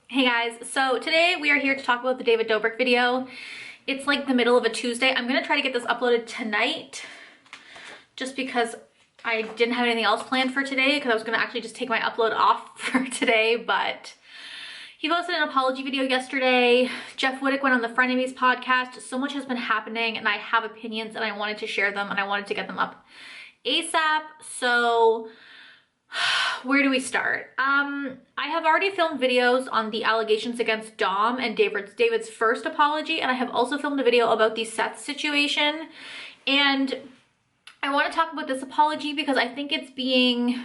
Hey guys, so today we are here to talk about the David Dobrik video. It's like the middle of a Tuesday. I'm gonna try to get this uploaded tonight just because I didn't have anything else planned for today because I was gonna actually just take my upload off for today, but he posted an apology video yesterday. Jeff Wittek went on the Frenemies podcast. So much has been happening and I have opinions and I wanted to share them and I wanted to get them up ASAP. So where do we start? I have already filmed videos on the allegations against Dom and David's first apology, and I have also filmed a video about the Seth situation. And I want to talk about this apology because I think it's being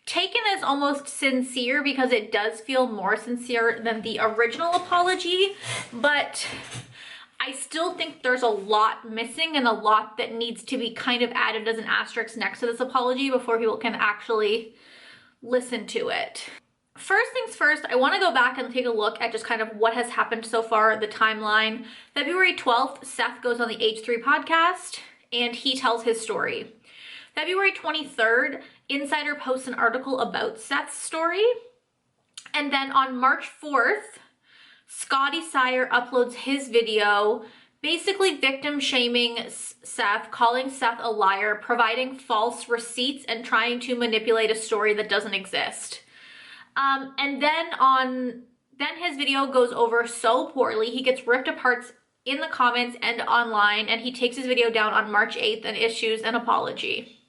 taken as almost sincere because it does feel more sincere than the original apology, but I still think there's a lot missing and a lot that needs to be kind of added as an asterisk next to this apology before people can actually listen to it. First things first, I want to go back and take a look at just kind of what has happened so far, the timeline. February 12th, Seth goes on the H3 podcast and he tells his story. February 23rd, Insider posts an article about Seth's story. And then on March 4th, Scotty Sire uploads his video, basically victim shaming Seth, calling Seth a liar, providing false receipts, and trying to manipulate a story that doesn't exist. And then his video goes over so poorly, he gets ripped apart in the comments and online, and he takes his video down on March 8th and issues an apology.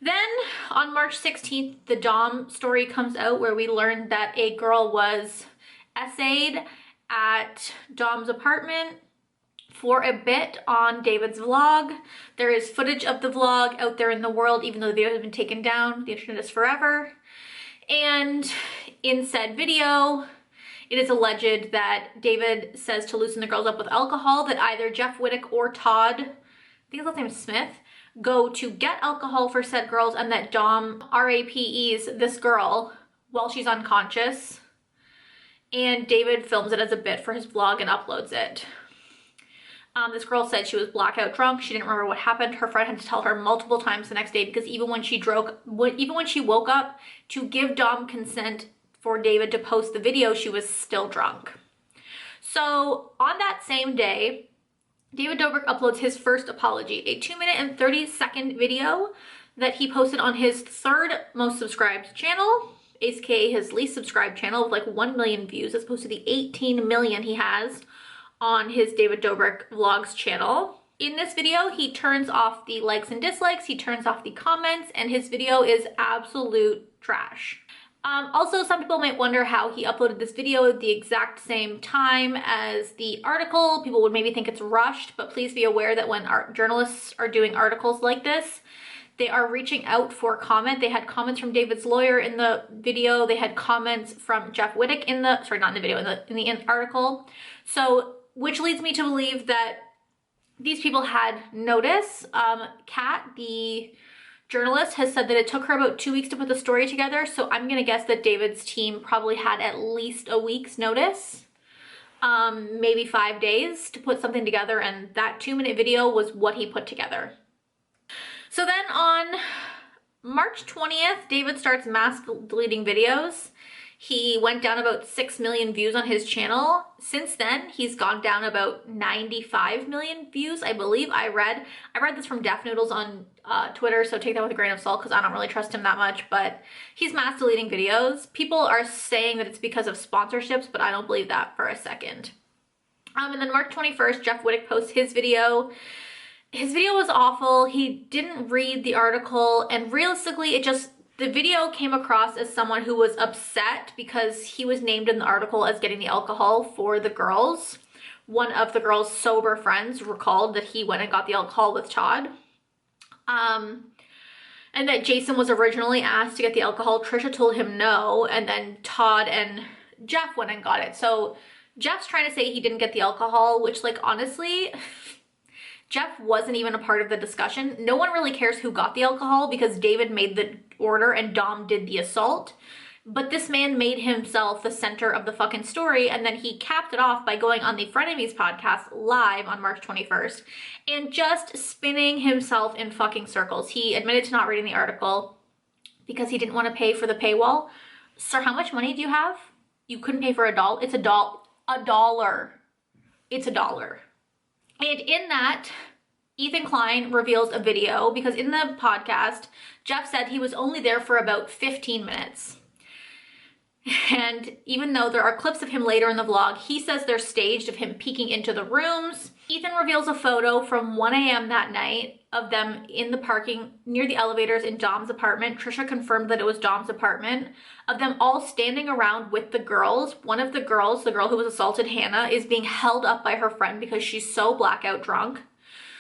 Then on March 16th, the Dom story comes out where we learned that a girl was essayed at Dom's apartment for a bit on David's vlog. There is footage of the vlog out there in the world, even though the video has been taken down. The internet is forever. And in said video, it is alleged that David says to loosen the girls up with alcohol, that either Jeff Wittek or Todd, I think his last name is Smith, go to get alcohol for said girls, and that Dom RAPEs this girl while she's unconscious. And David films it as a bit for his vlog and uploads it. This girl said she was blackout drunk. She didn't remember what happened. Her friend had to tell her multiple times the next day because even when she woke up to give Dom consent for David to post the video, she was still drunk. So on that same day, David Dobrik uploads his first apology, a 2-minute and 30-second video that he posted on his third most subscribed channel, aka his least subscribed channel, with like 1 million views as opposed to the 18 million he has on his David Dobrik Vlogs channel. In this video, he turns off the likes and dislikes, he turns off the comments, and his video is absolute trash. Also, some people might wonder how he uploaded this video at the exact same time as the article. People would maybe think it's rushed, but please be aware that when journalists are doing articles like this, they are reaching out for comment. They had comments from David's lawyer in the video. They had comments from Jeff Wittek in the, sorry, not in the video, in the article. So, which leads me to believe that these people had notice. Kat, the journalist, has said that it took her about 2 weeks to put the story together. So I'm gonna guess that David's team probably had at least a week's notice, maybe 5 days to put something together. And that 2-minute video was what he put together. So then on March 20th, David starts mass deleting videos. He went down about 6 million views on his channel. Since then, he's gone down about 95 million views, I believe. I read this from Def Noodles on Twitter, so take that with a grain of salt because I don't really trust him that much, but he's mass deleting videos. People are saying that it's because of sponsorships, but I don't believe that for a second. And then March 21st, Jeff Wittek posts his video. His video was awful. He didn't read the article, and realistically, the video came across as someone who was upset because he was named in the article as getting the alcohol for the girls. One of the girls' sober friends recalled that he went and got the alcohol with Todd. And that Jason was originally asked to get the alcohol. Trisha told him no, and then Todd and Jeff went and got it. So Jeff's trying to say he didn't get the alcohol, which, like, honestly, Jeff wasn't even a part of the discussion. No one really cares who got the alcohol because David made the order and Dom did the assault. But this man made himself the center of the fucking story, and then he capped it off by going on the Frenemies podcast live on March 21st and just spinning himself in fucking circles. He admitted to not reading the article because he didn't want to pay for the paywall. Sir, how much money do you have? You couldn't pay for a doll? It's a doll. A dollar. It's $1. And in that, Ethan Klein reveals a video because in the podcast, Jeff said he was only there for about 15 minutes. And even though there are clips of him later in the vlog, he says they're staged of him peeking into the rooms. Ethan reveals a photo from 1 a.m. that night of them in the parking near the elevators in Dom's apartment. Trisha confirmed that it was Dom's apartment, of them all standing around with the girls. One of the girls, the girl who was assaulted, Hannah, is being held up by her friend because she's so blackout drunk.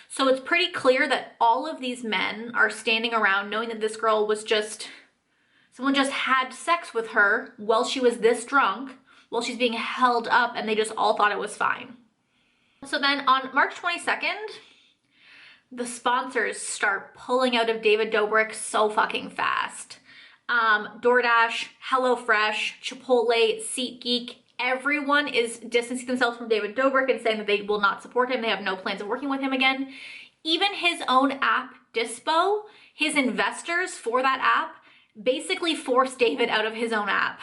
So it's pretty clear that all of these men are standing around knowing that this girl was just, someone just had sex with her while she was this drunk, while she's being held up, and they just all thought it was fine. So then on March 22nd, the sponsors start pulling out of David Dobrik so fucking fast. DoorDash, HelloFresh, Chipotle, SeatGeek, everyone is distancing themselves from David Dobrik and saying that they will not support him. They have no plans of working with him again. Even his own app, Dispo, his investors for that app, basically forced David out of his own app.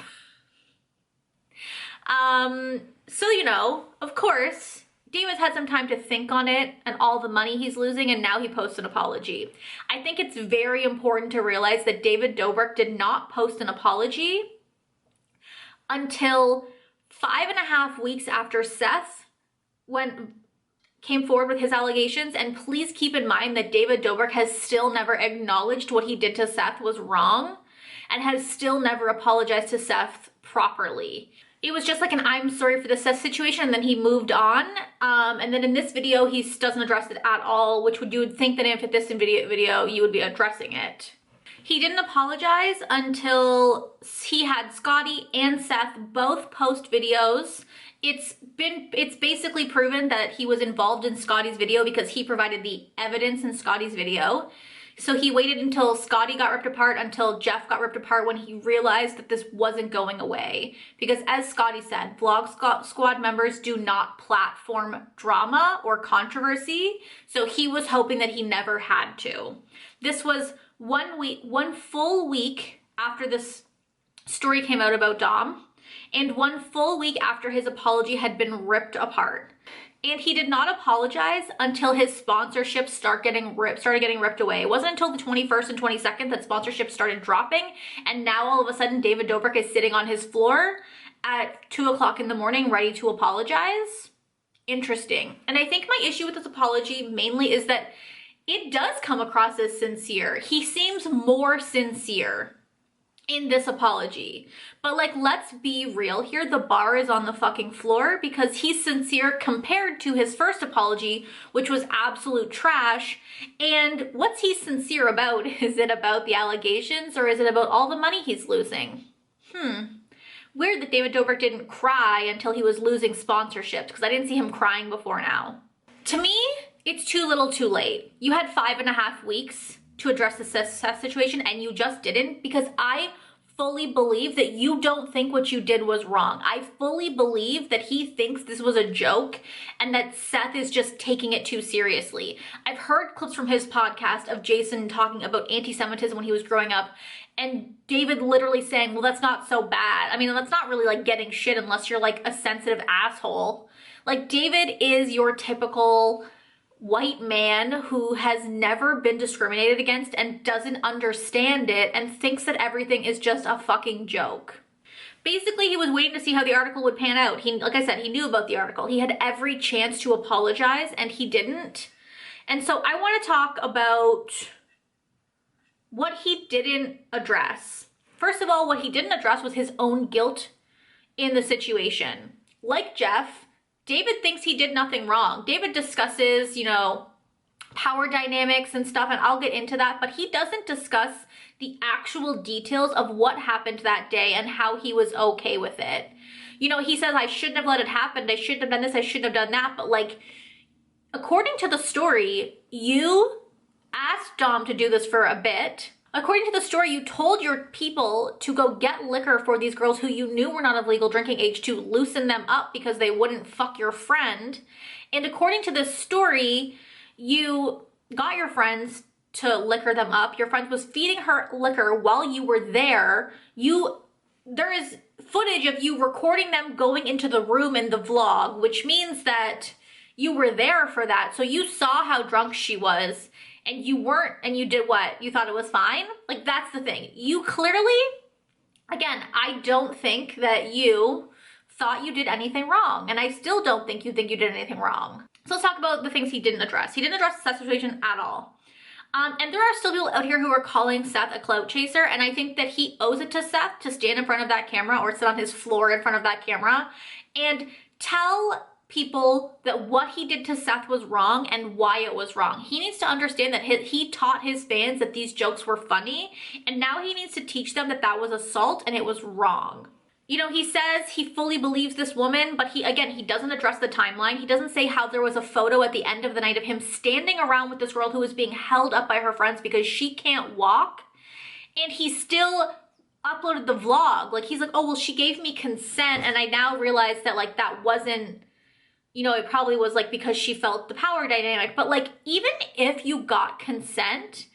So, you know, of course, David's had some time to think on it and all the money he's losing, and now he posts an apology. I think it's very important to realize that David Dobrik did not post an apology until 5.5 weeks after Seth came forward with his allegations. And please keep in mind that David Dobrik has still never acknowledged what he did to Seth was wrong and has still never apologized to Seth properly. It was just like an I'm sorry for the Seth situation, and then he moved on. And then in this video, he doesn't address it at all, which you would think that if this video, you would be addressing it. He didn't apologize until he had Scotty and Seth both post videos. It's basically proven that he was involved in Scotty's video because he provided the evidence in Scotty's video. So he waited until Scotty got ripped apart, until Jeff got ripped apart, when he realized that this wasn't going away. Because as Scotty said, Vlog Squad members do not platform drama or controversy. So he was hoping that he never had to. This was one full week after this story came out about Dom, and 1 full week after his apology had been ripped apart. And he did not apologize until his sponsorships started getting ripped away. It wasn't until the 21st and 22nd that sponsorships started dropping. And now all of a sudden, David Dobrik is sitting on his floor at 2 o'clock in the morning, ready to apologize. Interesting. And I think my issue with this apology mainly is that it does come across as sincere. He seems more sincere in this apology. But like, let's be real here. The bar is on the fucking floor because he's sincere compared to his first apology, which was absolute trash. And what's he sincere about? Is it about the allegations, or is it about all the money he's losing? Weird that David Dobrik didn't cry until he was losing sponsorships, because I didn't see him crying before now. To me, it's too little too late. You had 5.5 weeks to address the Seth situation, and you just didn't, because I fully believe that you don't think what you did was wrong. I fully believe that he thinks this was a joke and that Seth is just taking it too seriously. I've heard clips from his podcast of Jason talking about anti-Semitism when he was growing up, and David literally saying, well, that's not so bad. I mean, that's not really like getting shit unless you're like a sensitive asshole. Like, David is your typical white man who has never been discriminated against and doesn't understand it and thinks that everything is just a fucking joke. Basically, he was waiting to see how the article would pan out. Like I said, he knew about the article. He had every chance to apologize and he didn't. And so I want to talk about what he didn't address. First of all, what he didn't address was his own guilt in the situation. Like Jeff, David thinks he did nothing wrong. David discusses, you know, power dynamics and stuff, and I'll get into that, but he doesn't discuss the actual details of what happened that day and how he was okay with it. You know, he says, I shouldn't have let it happen. I shouldn't have done this. I shouldn't have done that. But like, according to the story, you asked Dom to do this for a bit. According to the story, you told your people to go get liquor for these girls who you knew were not of legal drinking age to loosen them up because they wouldn't fuck your friend. And according to this story, you got your friends to liquor them up. Your friend was feeding her liquor while you were there. You there is footage of you recording them going into the room in the vlog, which means that you were there for that. So you saw how drunk she was, and you weren't, and you did what? You thought it was fine? Like, that's the thing. You clearly, again, I don't think that you thought you did anything wrong, and I still don't think you did anything wrong. So let's talk about the things he didn't address. He didn't address the Seth situation at all. And there are still people out here who are calling Seth a clout chaser, and I think that he owes it to Seth to stand in front of that camera or sit on his floor in front of that camera and tell people that what he did to Seth was wrong and why it was wrong. He needs to understand that he taught his fans that these jokes were funny, and now he needs to teach them that that was assault and it was wrong. You know, he says he fully believes this woman, but he doesn't address the timeline. He doesn't say how there was a photo at the end of the night of him standing around with this girl who was being held up by her friends because she can't walk. And he still uploaded the vlog. Like, he's like, oh, well, she gave me consent. And I now realize that, like, that wasn't, you know, it probably was, like, because she felt the power dynamic. But, like, even if you got consent,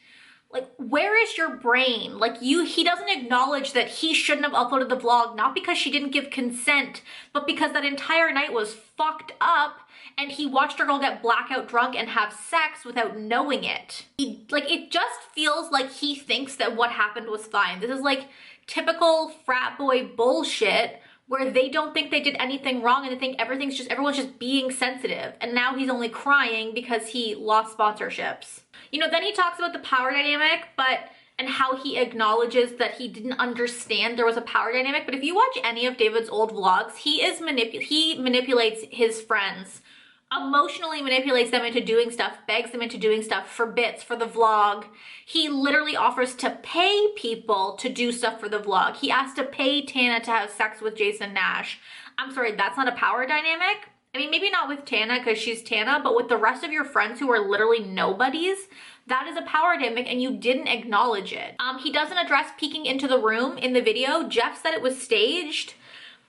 like, where is your brain? Like, he doesn't acknowledge that he shouldn't have uploaded the vlog, not because she didn't give consent, but because that entire night was fucked up and he watched a girl get blackout drunk and have sex without knowing it. It just feels like he thinks that what happened was fine. This is like typical frat boy bullshit where they don't think they did anything wrong and they think everyone's just being sensitive. And now he's only crying because he lost sponsorships. You know, then he talks about the power dynamic, and how he acknowledges that he didn't understand there was a power dynamic. But if you watch any of David's old vlogs, he manipulates his friends, emotionally manipulates them into doing stuff, begs them into doing stuff for bits, for the vlog. He literally offers to pay people to do stuff for the vlog. He asked to pay Tana to have sex with Jason Nash. I'm sorry, that's not a power dynamic. I mean, maybe not with Tana because she's Tana, but with the rest of your friends who are literally nobodies, that is a power dynamic and you didn't acknowledge it. He doesn't address peeking into the room in the video. Jeff said it was staged,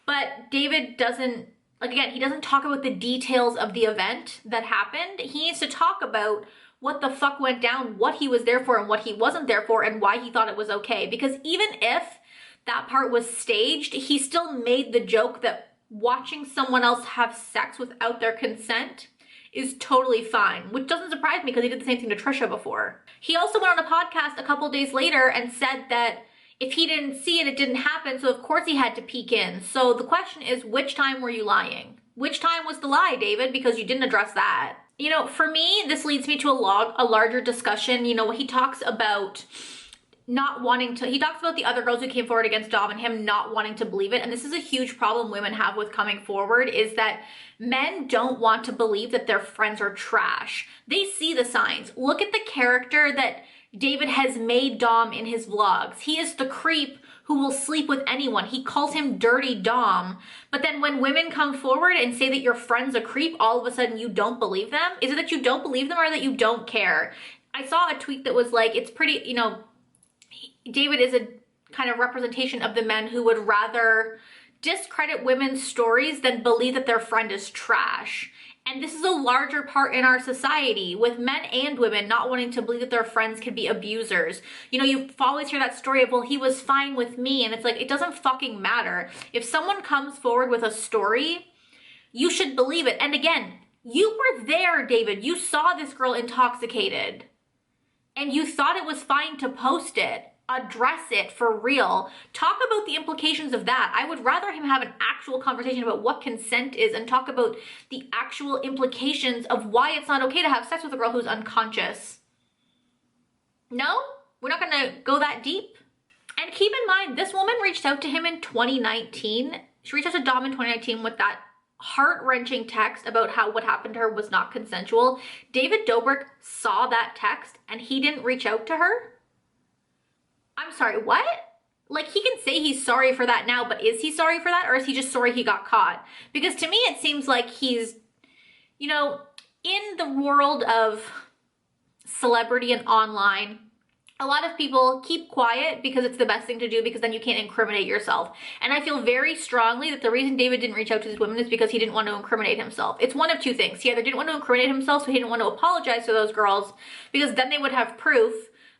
but David doesn't, like, again, he doesn't talk about the details of the event that happened. He needs to talk about what the fuck went down, what he was there for and what he wasn't there for, and why he thought it was okay. Because even if that part was staged, he still made the joke that watching someone else have sex without their consent is totally fine, which doesn't surprise me because he did the same thing to Trisha before. He also went on a podcast a couple days later and said that if he didn't see it, it didn't happen, so of course he had to peek in. So the question is, which time were you lying? Which time was the lie, David? Because you didn't address that. You know, for me, this leads me to a larger discussion. You know, he talks about not wanting to, he talks about the other girls who came forward against Dom and him not wanting to believe it. And this is a huge problem women have with coming forward, is that men don't want to believe that their friends are trash. They see the signs. Look at the character that David has made Dom in his vlogs. He is the creep who will sleep with anyone. He calls him Dirty Dom. But then when women come forward and say that your friend's a creep, all of a sudden you don't believe them? Is it that you don't believe them or that you don't care? I saw a tweet that was like, it's pretty, you know, David is a kind of representation of the men who would rather discredit women's stories than believe that their friend is trash. And this is a larger part in our society, with men and women not wanting to believe that their friends can be abusers. You know, you always hear that story of, well, he was fine with me. And it's like, it doesn't fucking matter. If someone comes forward with a story, you should believe it. And again, you were there, David. You saw this girl intoxicated. And you thought it was fine to post it. Address it for real. Talk about the implications of that. I would rather him have an actual conversation about what consent is and talk about the actual implications of why it's not okay to have sex with a girl who's unconscious. No? We're not gonna go that deep? And keep in mind, this woman reached out to him in 2019. She reached out to Dom in 2019 with that heart-wrenching text about how what happened to her was not consensual. David Dobrik saw that text and he didn't reach out to her? I'm sorry, what? Like, he can say he's sorry for that now, but is he sorry for that, or is he just sorry he got caught? Because to me, it seems like he's, you know, in the world of celebrity and online, a lot of people keep quiet because it's the best thing to do, because then you can't incriminate yourself. And I feel very strongly that the reason David didn't reach out to these women is because he didn't want to incriminate himself. It's one of two things. He either didn't want to incriminate himself, so he didn't want to apologize to those girls, because then they would have proof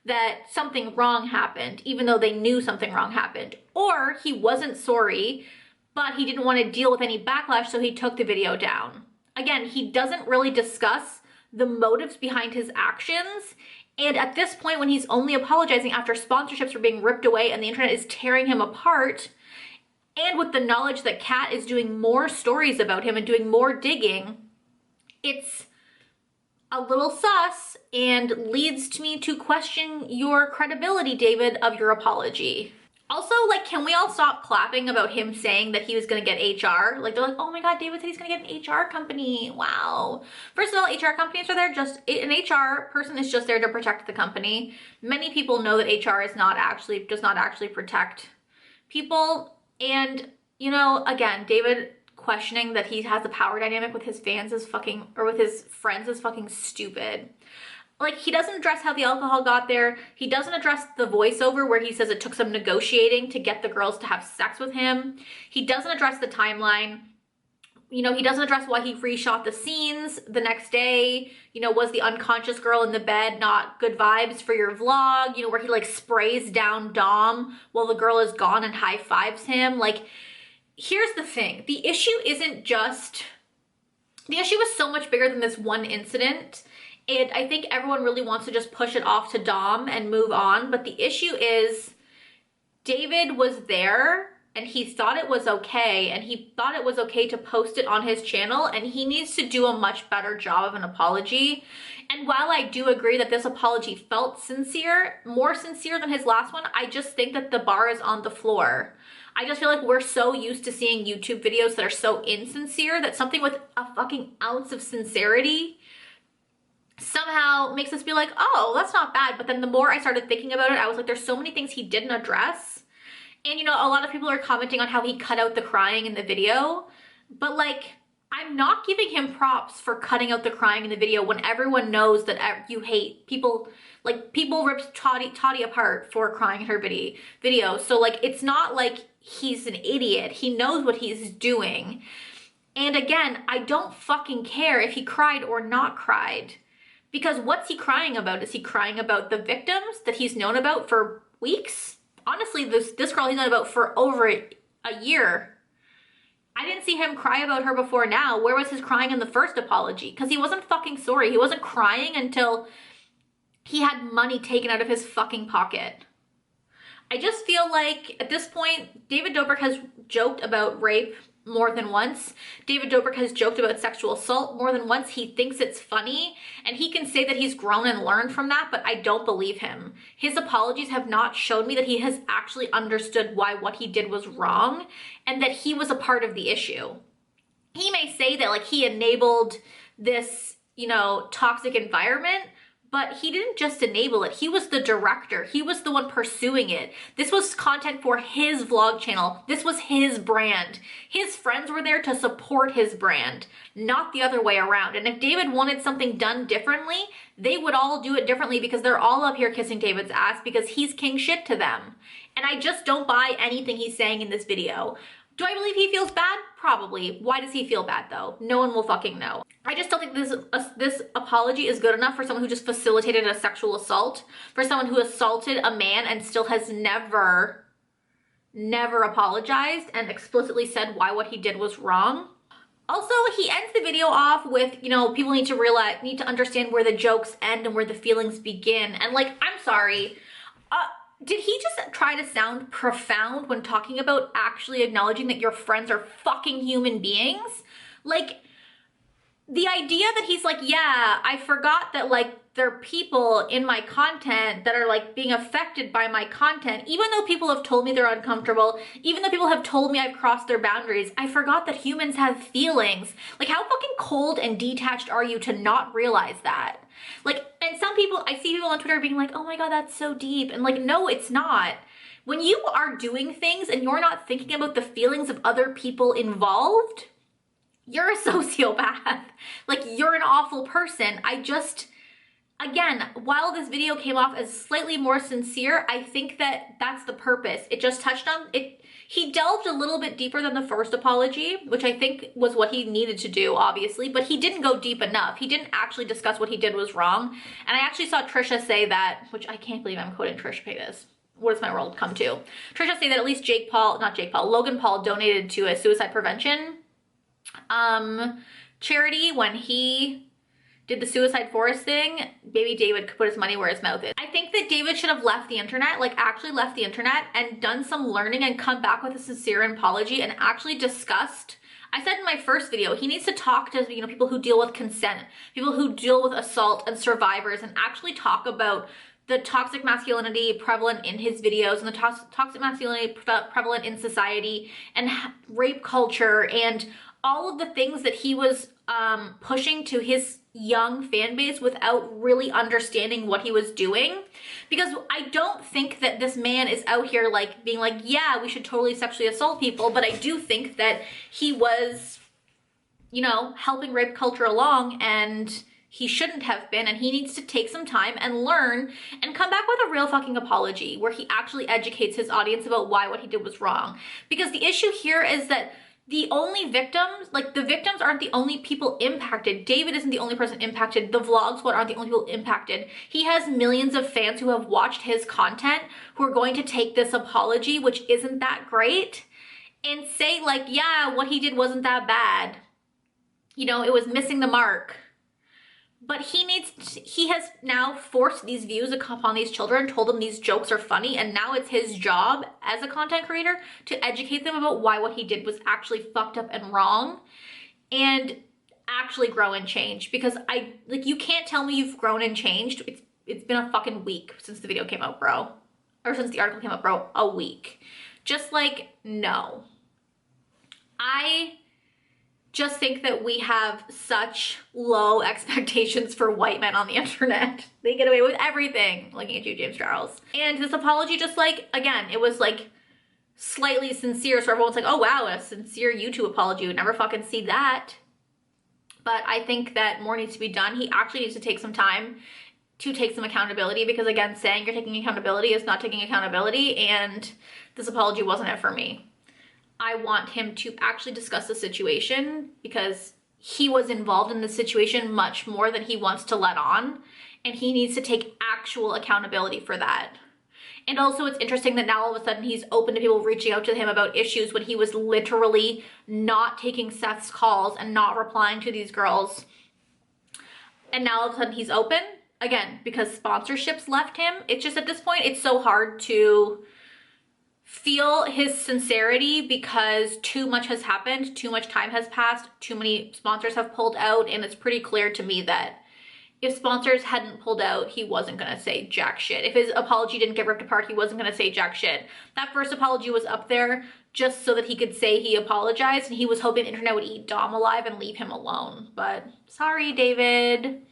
that something wrong happened, even though they knew something wrong happened. Or he wasn't sorry, but he didn't want to deal with any backlash, so he took the video down. Again, he doesn't really discuss the motives behind his actions. And at this point, when he's only apologizing after sponsorships are being ripped away and the internet is tearing him apart, and with the knowledge that Kat is doing more stories about him and doing more digging, it's a little sus and leads me to question your credibility, David, of your apology. Also, like, can we all stop clapping about him saying that he was gonna get HR? Like, they're like, oh my God, David said he's gonna get an HR company. Wow. First of all, HR companies are there an HR person is just there to protect the company. Many people know that HR does not actually protect people. And, you know, again, David questioning that he has a power dynamic with his fans is fucking, or with his friends is fucking stupid. Like, he doesn't address how the alcohol got there. He doesn't address the voiceover where he says it took some negotiating to get the girls to have sex with him. He doesn't address the timeline. You know, he doesn't address why he reshot the scenes the next day. You know, was the unconscious girl in the bed not good vibes for your vlog? You know, where he like sprays down Dom while the girl is gone and high fives him. Like, here's the thing. The issue is so much bigger than this one incident. And I think everyone really wants to just push it off to Dom and move on. But the issue is David was there and he thought it was okay. And he thought it was okay to post it on his channel. And he needs to do a much better job of an apology. And while I do agree that this apology felt sincere, more sincere than his last one, I just think that the bar is on the floor. I just feel like we're so used to seeing YouTube videos that are so insincere that something with a fucking ounce of sincerity somehow makes us be like, oh, that's not bad. But then the more I started thinking about it, I was like, there's so many things he didn't address. And, you know, a lot of people are commenting on how he cut out the crying in the video. But, like, I'm not giving him props for cutting out the crying in the video when everyone knows that you hate people. Like, people ripped Toddy apart for crying in her video. So, like, it's not like he's an idiot. He knows what he's doing. And again, I don't fucking care if he cried or not cried. Because what's he crying about? Is he crying about the victims that he's known about for weeks? Honestly, this girl he's known about for over a year. I didn't see him cry about her before now. Where was his crying in the first apology? Because he wasn't fucking sorry. He wasn't crying until he had money taken out of his fucking pocket. I just feel like at this point, David Dobrik has joked about rape more than once. David Dobrik has joked about sexual assault more than once. He thinks it's funny, and he can say that he's grown and learned from that, but I don't believe him. His apologies have not shown me that he has actually understood why what he did was wrong and that he was a part of the issue. He may say that, like, he enabled this, you know, toxic environment, but he didn't just enable it. He was the director. He was the one pursuing it. This was content for his vlog channel. This was his brand. His friends were there to support his brand, not the other way around. And if David wanted something done differently, they would all do it differently because they're all up here kissing David's ass because he's king shit to them. And I just don't buy anything he's saying in this video. Do I believe he feels bad? Probably. Why does he feel bad though? No one will fucking know. I just don't think this apology is good enough for someone who just facilitated a sexual assault, for someone who assaulted a man and still has never apologized and explicitly said why what he did was wrong. Also, he ends the video off with, you know, people need to understand where the jokes end and where the feelings begin. And, like, I'm sorry. Did he just try to sound profound when talking about actually acknowledging that your friends are fucking human beings? Like, the idea that he's like, yeah, I forgot that, like, there are people in my content that are, like, being affected by my content. Even though people have told me they're uncomfortable, even though people have told me I've crossed their boundaries, I forgot that humans have feelings. Like, how fucking cold and detached are you to not realize that? Like, and some people, I see people on Twitter being like, oh my God, that's so deep. And like, no, it's not. When you are doing things and you're not thinking about the feelings of other people involved, you're a sociopath. Like, you're an awful person. Again, while this video came off as slightly more sincere, I think that that's the purpose. It just touched on it. He delved a little bit deeper than the first apology, which I think was what he needed to do, obviously, but he didn't go deep enough. He didn't actually discuss what he did was wrong. And I actually saw Trisha say that, which I can't believe I'm quoting Trisha Paytas. What does my world come to? Trisha say that at least Logan Paul donated to a suicide prevention charity when he did the suicide forest thing. Maybe David could put his money where his mouth is. I think that David should have left the internet, like actually left the internet and done some learning and come back with a sincere apology and actually discussed. I said in my first video, he needs to talk to, you know, people who deal with consent, people who deal with assault and survivors, and actually talk about the toxic masculinity prevalent in his videos and the toxic masculinity prevalent in society and rape culture and all of the things that he was pushing to his young fan base without really understanding what he was doing. Because I don't think that this man is out here like being like, yeah, we should totally sexually assault people, but I do think that he was, you know, helping rape culture along, and he shouldn't have been, and he needs to take some time and learn and come back with a real fucking apology where he actually educates his audience about why what he did was wrong. Because the issue here is that the only victims, like the victims aren't the only people impacted. David isn't the only person impacted. The vlog squad aren't the only people impacted. He has millions of fans who have watched his content who are going to take this apology, which isn't that great, and say like, yeah, what he did wasn't that bad. You know, it was missing the mark. But he has now forced these views upon these children, told them these jokes are funny, and now it's his job as a content creator to educate them about why what he did was actually fucked up and wrong, and actually grow and change. Because you can't tell me you've grown and changed. It's been a fucking week since the video came out, bro. Or since the article came out, bro. A week. Just like, no. I just think that we have such low expectations for white men on the internet. They get away with everything. Looking at you, James Charles. And this apology, just like, again, it was like slightly sincere, so everyone's like, oh wow, a sincere YouTube apology. You would never fucking see that. But I think that more needs to be done. He actually needs to take some time to take some accountability, because again, saying you're taking accountability is not taking accountability, and this apology wasn't it for me. I want him to actually discuss the situation, because he was involved in the situation much more than he wants to let on, and he needs to take actual accountability for that. And also it's interesting that now all of a sudden he's open to people reaching out to him about issues when he was literally not taking Seth's calls and not replying to these girls. And now all of a sudden he's open, again, because sponsorships left him. It's just at this point, it's so hard to feel his sincerity because too much has happened, too much time has passed, too many sponsors have pulled out, and it's pretty clear to me that if sponsors hadn't pulled out, he wasn't gonna say jack shit. If his apology didn't get ripped apart, he wasn't gonna say jack shit. That first apology was up there just so that he could say he apologized, and he was hoping the internet would eat Dom alive and leave him alone. But sorry, David,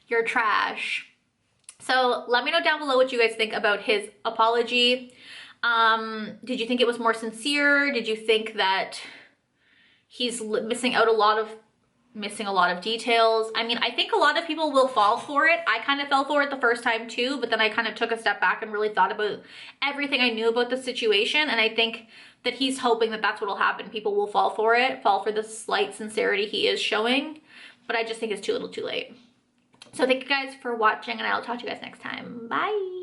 you're trash. So let me know down below what you guys think about his apology. Did you think it was more sincere? Did you think that he's missing a lot of details? I mean, I think a lot of people will fall for it. I kind of fell for it the first time too, but then I kind of took a step back and really thought about everything I knew about the situation, and I think that he's hoping that that's what will happen. People will fall for it, fall for the slight sincerity he is showing, but I just think it's too little too late. So thank you guys for watching, and I'll talk to you guys next time. Bye!